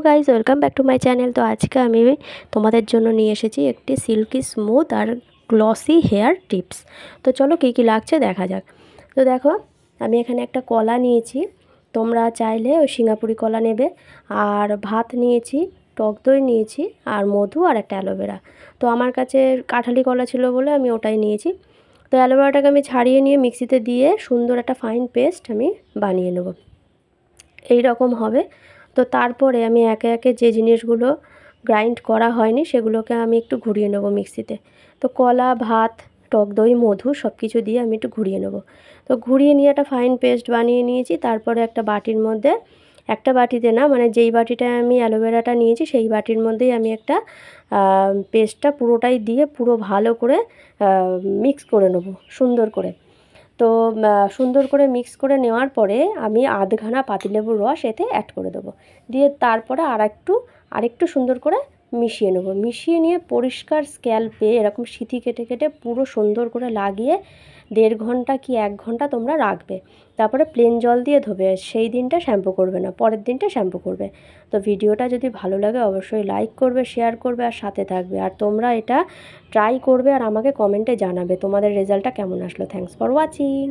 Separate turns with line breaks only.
Guys, welcome back to my channel. তো আজকে আমি তোমাদের জন্য নিয়ে এসেছি একটি সিল্কি স্মুথ আর গ্লসি হেয়ার টিপস। তো চলো কী কী লাগছে দেখা যাক। তো দেখো, আমি এখানে একটা কলা নিয়েছি, তোমরা চাইলে ওই সিঙ্গাপুরি কলা নেবে। আর ভাত নিয়েছি, টক দই নিয়েছি, আর মধু আর একটা অ্যালোভেরা। তো আমার কাছে কাঁঠালি কলা ছিল বলে আমি ওটাই নিয়েছি। তো অ্যালোভেরাটাকে আমি ছাড়িয়ে নিয়ে মিক্সিতে দিয়ে সুন্দর একটা ফাইন পেস্ট আমি বানিয়ে নেব। এই রকম হবে। তো তারপরে আমি একে একে যে জিনিসগুলো গ্রাইন্ড করা হয়নি সেগুলোকে আমি একটু ঘুরিয়ে নেব মিক্সিতে। তো কলা, ভাত, টক দই, মধু সব কিছু দিয়ে আমি একটু ঘুরিয়ে নেব। তো ঘুরিয়ে নিয়ে একটা ফাইন পেস্ট বানিয়ে নিয়েছি। তারপরে একটা বাটির মধ্যে, একটা বাটিতে না, মানে যেই বাটিটায় আমি অ্যালোভেরাটা নিয়েছি সেই বাটির মধ্যেই আমি একটা পেস্টটা পুরোটাই দিয়ে পুরো ভালো করে মিক্স করে নেব সুন্দর করে। তো সুন্দর করে মিক্স করে নেওয়ার পরে আমি আধখানা পাতিলেবুর রস এতে অ্যাড করে দেবো। দিয়ে তারপরে আরেকটু সুন্দর করে মিশিয়ে নেব। মিশিয়ে নিয়ে পরিষ্কার স্ক্যাল্পে এরকম সিথি কেটে কেটে পুরো সুন্দর করে লাগিয়ে 1.5 ঘন্টা কি 1 ঘন্টা তোমরা রাখবে। তারপরে প্লেন জল দিয়ে ধোবে। সেই দিনটা শ্যাম্পু করবে না, পরের দিনটা শ্যাম্পু করবে। তো ভিডিওটা যদি ভালো লাগে অবশ্যই লাইক করবে, শেয়ার করবে আর সাথে থাকবে। আর তোমরা এটা ট্রাই করবে আর আমাকে কমেন্টে জানাবে তোমাদের রেজাল্টটা কেমন আসলো। Thanks for watching.